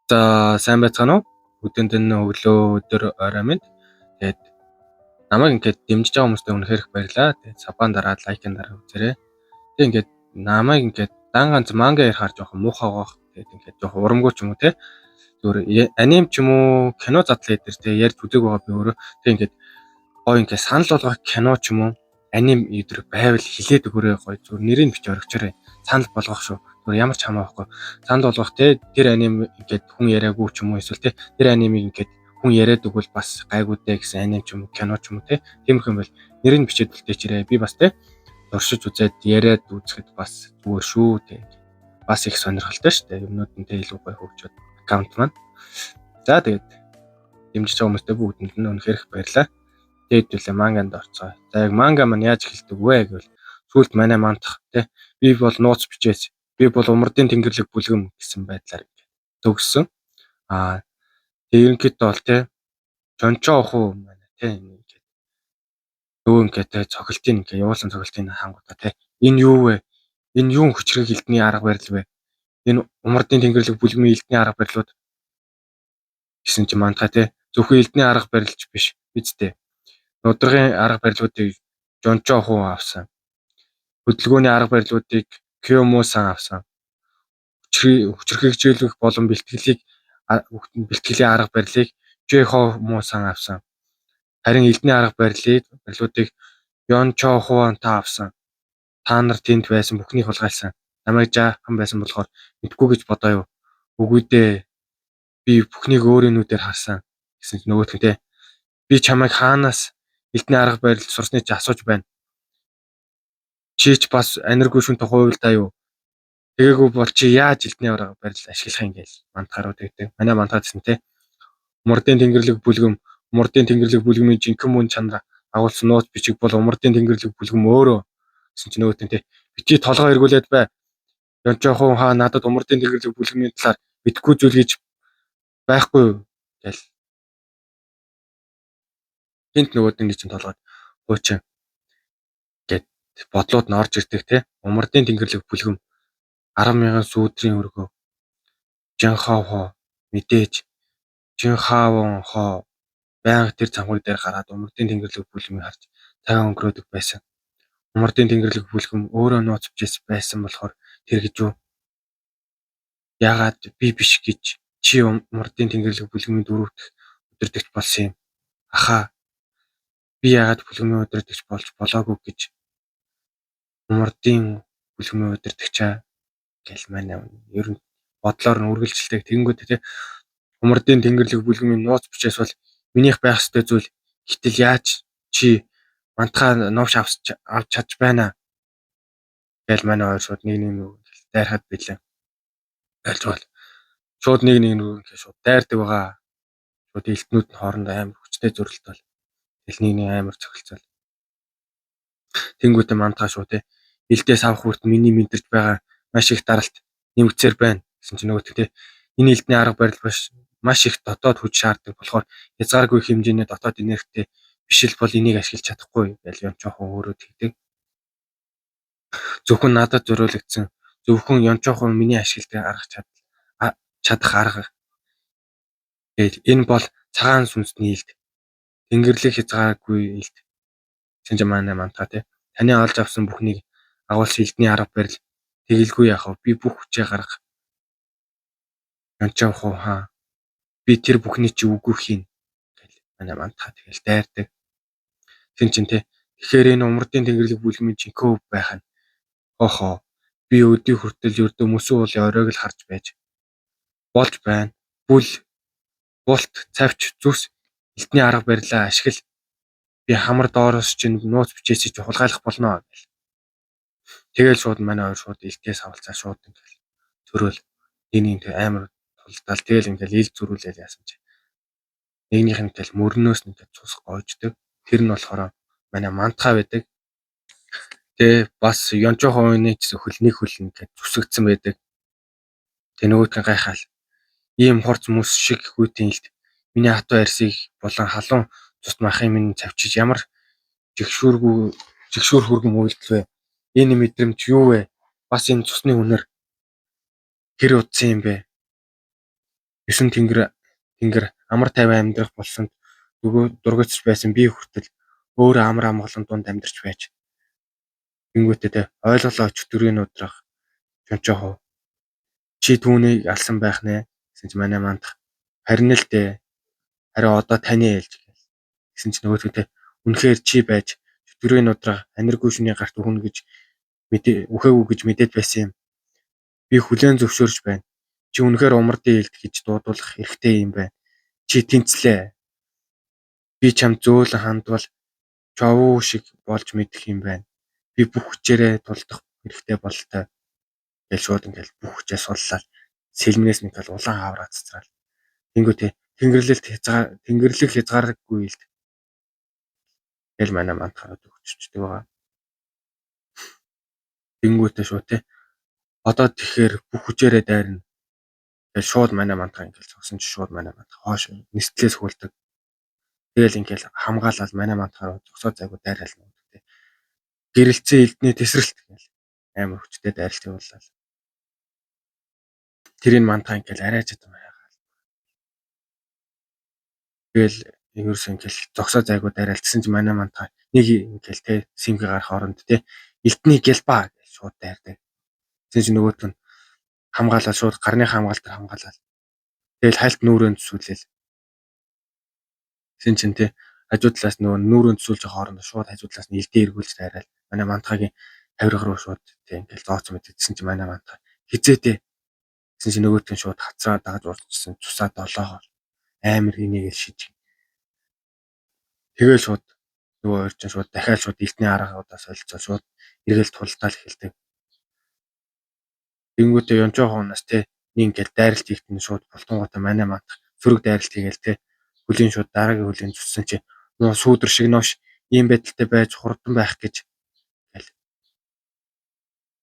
За сайн байцгаана уу? Бүгдэнд нь өглөө өдөр орой минь. Тэгээд намайг ингээд дэмжиж байгаа хүмүүстээ үнэхээр их баярлалаа. Тэгээд сабан дараад лайкын дараа үзээрэй. Тэгээд ингээд намайг ингээд дан ганц манга ярихаар жоохон муухай байгаа. Тэгээд ингээд жоохон урамгүй ч юм уу те. Зүгээр аним ч юм уу кино задлаа дээр те ярьж үзег байгаа би өөрөө. Тэгээд ингээд гоё ингээд санал болгох кино ч юм уу аним өдөр байвал хилээд өгөөрэй гоё. Зүгээр нэрийг бич оргичаарай. Санал болгох шүү. Зүгээр ямар ч хамаахгүй. Санал болгох те тэр аним ингээд хүн яриаггүй ч юм уу эсвэл те тэр анимыг ингээд хүн яриад өгвөл бас гайгүйтэй гэсэн аним ч юм уу кино ч юм уу те. Тиймэрхүү юм бол нэрийг бичээд үлдээчээрэй. Би бас те дуршиж үзээд яриад үзэхэд бас зүгээр шүү те. Бас их сонирхолтой шүү дээ. Юмнууд нь те илүү гоё хөгжөөд аккаунт маань. За тэгээд дэмжиж байгаа хүмүүстээ бүгдэнд нь үнэхээр их баярлалаа. Тэгээд үлээ манганд орцгоо. За яг манга маань яаж эхэлдэг вэ гэвэл сүүлд манай мандах те би бол нууц бичээс би бол умардын тэнгэрлэг бүлгэм гэсэн байдлаар төгссөн. Ерөнхийдөө бол те жончоо охуу манай те ингээд нөгөө ингээд те цохилтын ингээд явуулсан цохилтын хангуудаа те энэ юу вэ? Энэ юун хүчрэг элдний арга барил вэ? Энэ умардын тэнгэрлэг бүлгэмийн элдний арга барилууд гэсэн чинь мандахаа те зөвхөн элдний арга барилч биш бидтэй. Нудрагын арга барилуудыг жончоо охуу авсан. Хөдөлгөөний арга барилуудыг Кёмо-сан авсан. Хүчрхэгжүүлэх болон бэлтгэлийн арга барилыг Жэхо-мо-сан авсан. Харин элдний арга барилуудыг Ёнчо-хуан-та авсан. Та нар тэнд байсан бүхнийг хулгайлсан. Намайг жаахан байсан болохоор мэдгүй гэж бодоо юу. Үгүй дээ. Би бүхнийг өөрийн нүдээр харсан гэсэн чинь нөгөөтгөө те. Би чамайг хаанаас элдний арга барилд сурсны чи асууж байна. Чи ч бас аниргүй шүн тухайвал та юу. Тэгээгүү бол чи яаж элдний арга барил ашиглах юм гээл мантахаар үгтэй. Манай мантаадсэн те. Умардын тэнгэрлэг бүлгэмийн жинхэнэ мөн чанар агуулсан нууц бичиг бол умардын тэнгэрлэг бүлгэм өөрөө гэсэн чинь нөгөөтгөө те. Бити толгой эргүүлээд бай. Ёнчоохон хаа надад умардын тэнгэрлэг бүлгэмийн талаар мэдгүй зүйл гэж байхгүй юу гээл. Энд нөгөөдний чинь толгойд хуучин гэд бодлууд нь орж ирдэг те. Умардын тэнгэрлэг бүлгэм 10,000 сүүдрийн өргөө. Жанхаахоо мэдээж Жинхаавон хоо байнга тэр цамхаг дээр гараад умардын тэнгэрлэг бүлгэмийг харж цагаан өнгөрөөдөг байсан. Умардын тэнгэрлэг бүлгэм өөрөө нууц бичээс байсан болохоор тэр гэж юу? Яагаад би биш гэж чи умардын тэнгэрлэг бүлгэмийн дөрөвдөх өдөртөгч болсон юм? Ахаа. Би яагаад бүлгэмийн өдөртөгч болж болоогүй гэж умардын бүлгэмийн өдөртөгчаа гэл манай ер нь бодлоор нь үргэлжилдэг тэнгүүд те. Умардын тэнгэрлэг бүлгэмийн нууц бичээс бол минийх байх ёстой зүйл. Гэтэл яаж чи мантахаа новш авч чадж байна гэл манай хоёр шууд нэг дайрахад билээ. Айлж бол шууд нэг рүү шууд дайрдаг байгаа. Шууд элтнүүд нь хоорондоо амар хүчтэй зөрөлтөл. Тэл нэг амар цогцолцол. Тэнгүүтээ мантахаа шууд те элдээс авах хүрт миний мэдэрч байгаа маш их даралт нэмэгцээр байна гэсэн чинь нөгөөт те энэ элдний арга барил биш маш их дотоод хүч шаарддаг болохоор хязгааргүй хэмжээний дотоод энергитэй биш л бол энийг ашиглаж чадахгүй гэж Ёнчоохон өөрөө тэгдэг. Зөвхөн надад зориулагдсан зөвхөн Ёнчоохон миний ашигладаг чадах арга. Тэгээд энэ бол цагаан сүнсний элд. Тэнгэрлэг хязгааргүй элд. Шинж манай мантаа те. Таны олж авсан бүхнийг агуулсан элдний арга барил тэгэлгүй яах вэ? Би бүх хүчээ гаргах. Ёнчоохон хаа би тэр бүхний чи үгүй хийн гэл манай мантаа тэгэл дайрдаг. Тин чин те. Тэгэхээр энэ умардын тэнгэрлэг бүлгэмийн жинхэнэ байх нь хоо би өдий хүртэл ердөө мөсөн уулын оройг л харж байж болж байна. Булт цавч зүс элдний арга барилаа ашигла. Би хамар доороос чинь нууц бичээсээ чи хулгайлах болно гэл. Тэгэл шууд манай хоёр шууд элдээс авалцаа шууд ингээл зөрөөл нэг амар тулдал тэгэл ингээл ил зөрүүлэл яасан чи. Нэгнийх нь тэгэл мөрнөөс ингээд цус гоождөг. Тэр нь болохоор манай мантахаа байдаг. Тэгээ бас Ёнчохооны зөвхөл нэг хөл ингээд зүсэгдсэн байдаг. Тэгээ нөгөөдгөө гайхаал. Ийм хорц мөс шиг хүйтэн илт миний хатуу арсыг болон халуун цус махын минь цавчиж ямар жигшүүр хүргэн үйлдэл вэ? Энэ мэдрэмж юу вэ? Бас энэ цусны үнэр хэр утсан юм бэ? 9 тэнгэр амар тайван амьдрах болсонд дургуутж байсан би хүртэл өөрөө амар амгалан дунд амьдарч байж. Тэнгүүтээ тэ ойлголоо чөтгөрийн удрах чончоо. Чи түүнийг алсан байх нэ гэсэн чи манай мандах харин л дээ. Харин одоо таны ээлж гэсэн чи нөгөөдгөө үнэхээр чи байж чөтгөрийн удрах аниргүй шүний гарт өгнө гэж үхээгүй гэж мэдээд байсан юм. Би хүлээн зөвшөөрч байна. Чи үнэхээр умардын ээлд гэж дуудуулах эрхтэй юм байна. Чи тэнцлээ. Би чамд зөөлөн хандвал чавуу шиг болж мэдэх юм байна. Би бүх хүчээрээ тулдах хэрэгтэй бололтой. Гэж шууд ингээл бүх хүчээ суллаа. Сэлмнээс ингээл улаан хавраа цацраал. Тэнгүүтээ тэнгэрлэг хязгааргүй л тэгэл манай мантахад өгчөждөг байгаа. Тэнгүүтээ шууд те одоо тэгэхээр бүх хүчээрээ дайрна. Тэгэл шууд манай мантах ингээл цогсон чи шууд манай мантах хоош нистлээс хүлдэг. Тэгэл ингээл хамгаалал манай мантахаар зогсоо зайгүй дайраал нүгтэй. Гэрэлцээ элдний тесрэлт гэл амар хүчтэй дайралт явууллаа. Тэрийг мантах ингээл арай ч юм аа. Тэгэл ерөөсөө ингээл зогсоо зайгүй дайралтсан чи манай мантах нэг ингээл те симгээ гарах оронд те элдний гэлба гэж шууд дайрдаг. Тэгсэн чи нөгөөт нь хамгаалал шууд гарны хамгаалтаар хамгаалал. Тэгэл хальт нүүрэн төсүүлээл. Тэгсэн чин те хажуу талаас нөгөө нүүрэн төсүүлж байгаа хооронд шууд хажуу талаас нь элдээ эргүүлж дайраал. Манай мантахагийн тавирга руу шууд те ингээл зооц мэдсэн чи манай мантах хизээтэй. Тэгсэн чи нөгөөт нь шууд хацраа дагаж урдчихсан цусаа долоогоор амар инээгээл шиж. Тэгэл шууд нөгөө орчин шууд дахиад шууд элдний аргуудаас солилцоо шууд эргэл тултаал эхэлдэг. Тэнгүүтээ Ёнчоо хоноос те нэг ингээл дайралт хийхдээ шууд бултангуудаа манай мантах сөрөг дайралт хийгээл те хөлийн шууд дараагийн хөлийн зүссэн чи нөө сүүдэр шиг nooш ийм байдалтай байж хурдан байх гэж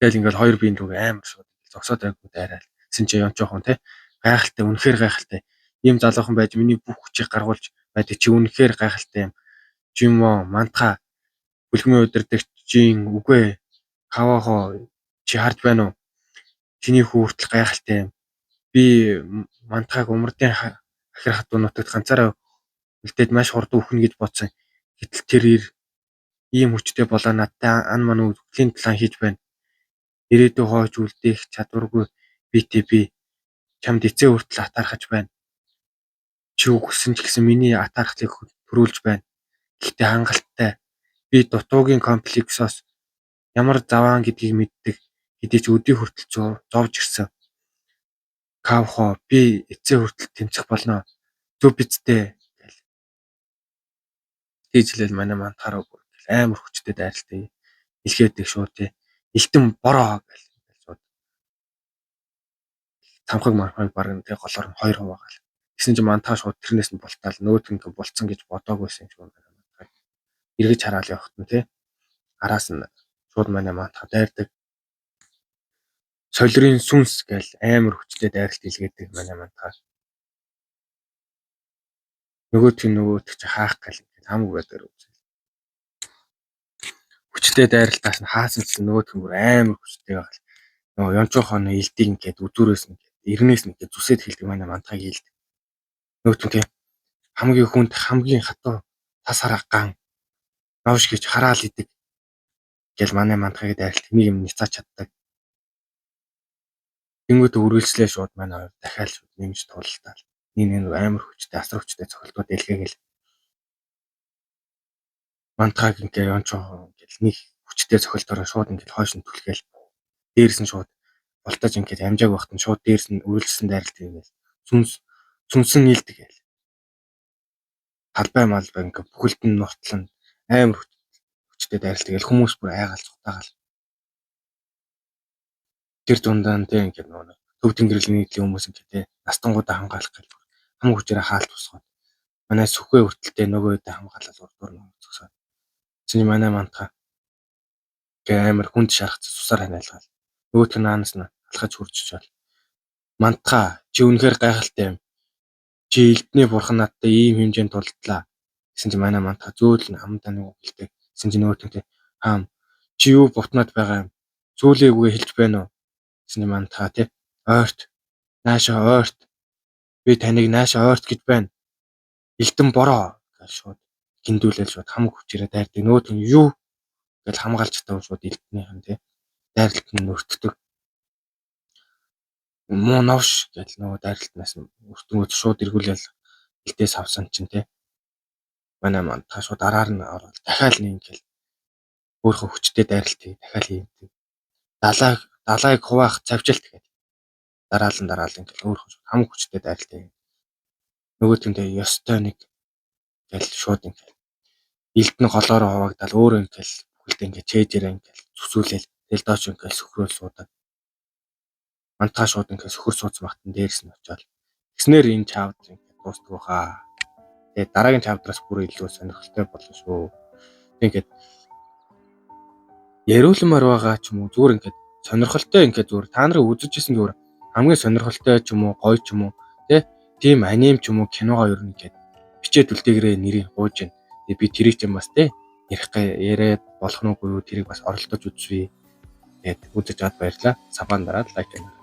тэгэл ингээл хоёр биеийн рүү амар шууд зогсоод байгуу дайраал. Гэсэн чи Ёнчоо хон те гайхалтай үнэхээр гайхалтай ийм залуухан байж миний бүх хүчийг гаргуулж байдаг чи үнэхээр гайхалтай юм. Жимоо мантха бүлгмийн удирдагчийн үгүй хаваахоо чи харж байна уу? Чиний хүү хүртэл гайхалтай юм. Би мантхаг умардын ахир хатуу нутагт ганцаараа үлдээд маш хурдан үхнэ гэж бодсон. Гэтэл тэр ийм хүчтэй болоо надтай ан ман үхлийн план хийж байна. Ирээдүйн хойч үлдээх чадваргүй би чамд эцээ хүртэл атаархаж байна. Чи үгсэн ч гэсэн миний атаархлыг төрүүлж байна. Гэхдээ хангалттай. Би дутуугийн комплексоос ямар заваан гэдгийг мэддэг. Хэдий ч өдий хүртэл зовж ирсэн. Кавхо би эцээ хүртэл тэмцэх болно. Зөв бицтэй. Тийжлэл манай мантахаараа амар хүчтэй дайралтай. Илгээдэг шууд тий. Элтэн бороо гэл шууд. Тамхаг мархаг бараг тий голоор нь 2 хуваагаал. Тэгсэн чинь мантаа шууд тэрнээс нь бултаал нөгөөт нь булцсан гэж бодоагүйсэн юм байна. Эргэж хараал явахт нь тий. Араас нь шууд манай мантаа дайрдаг. Солирын сүнс гэл амар хүчтэй дайралт илгээдэг манай мантаа. Нөгөөт чи хаах гал хамаагүй байдаг үү. Хүчтэй дайралтаас нь хаасан ч нөгөөт нь бүр амар хүчтэй байгаа. Нөгөө Ёнчоо хооны элдийг ингээд үзүүрээс нь эрнээс нь ингээд зүсээд хэлдэг манай мантахыг хэлдэг. Нөгөөт нь тийм хамгийн хүнд хамгийн хатуу тас хараа ган навш гэж хараал идэг гэл манай мантахыг дайралт нэг юм ницаач чаддаг. Тэнгүүд үргэлжлээ шууд манай хоёр дахиад шууд нэмж тултал. Нэг амар хүчтэй асар хүчтэй цохилтууд илгээгээл. Мантахаг ингээд Ёнчоо гэл нэг хүчтэй цохилтоор шууд ингээд хойш нь түлхээл. Дээрс нь шууд болтож ингээд амжааг багт нь шууд дээрс нь үргэлжлсэн дайралт хийгээл. Сүнсэн нийлдэг гээл. Талбай малбай ингээд бүхэлд нь нутлан амар хүчтэй дайралт хийгээл хүмүүс бүр айгаал цухтаагаал. Тэр дундаа нь тийм ингээд нөгөө төв тэнгэрлийн нийтлийн хүмүүс ингээд настангуудаа хамгаалах гэж хамгийн хүчээр хаалт тусгаад. Манай сүхвээ хүртэлтэй нөгөөдөө хамгаалал урдуур нь зогсоод. Чиний манай мантха амар хүнд шаргацсан цусаар ханиалгаал. Нөгөөтг нь наанаас нь алхаж хурцчаал. Мантха чи үнэхээр гайхалтай юм. Чи элдний бурхан надтай ийм хэмжээнд тулдлаа. Гэсэн чи манай мантха зөөл нь хамдаа нэг хэлдэг. Гэсэн чи нөгөөтгөө хаам чи юу бутнаад байгаа юм? Зүйлээгүй хэлж байна уу? Гэсэн чи мантха тий ойрт наашаа ойрт Би таныг наашаа ойрт гэж байна. Элдэн бороо гэж шууд гиндүүлэл шууд хамаг хүчээрээ дайрдаг. Нөгөөт нь юу гэж хамгаалж чадсан шууд элднийхэн тий дайралт нь өртдөг. Муу новш гэж нөгөө дайралтнаас өртөнгөд шууд эргүүлэл элдээс авсан чинь тий манай манд та шууд араар нь ороод дахиад нэг ингээл өөрөө хүчтэй дайралтыг дахиад хийдэг. Далайг хуваах цавжилт гэдэг. Дараалан ингээл өөрөө хамаг хүчтэй дайралтыг. Нөгөөтөндөө ёстой нэг ингээл шууд ингээл элдэн голоороо хуваагдал өөрөө ингээл бүхэлдээ ингээл чэйжээрээ ингээл зүсүүлэл тэл доош ингээл сөхрөөл суудаг. Мантаа шууд ингээл сөхөр суудсан багтан дээрс нь очоод тэгснээр энэ чавд ингээл дуустдаг баха. Тэгээ дараагийн чавдраас бүр илүү сонирхолтой болно шүү. Ингээд яриулмаар байгаа ч юм уу зүгээр ингээд сонирхолтой ингээд зүгээр та нарын үзэж исэн зүгээр хамгийн сонирхолтой ч юм уу гоё ч юм уу тийм аним ч юм уу киногоо ер нь ингээд бичээд үлдээгээрээ нэрийг гуйж байна. Тэгээ би тэрийг ч юм бас яриад болох нүггүй юу тэрийг бас оролдож үзье. Тэгээд үзэж аваад баярлаа. Сабан дараад лайк хийгэй.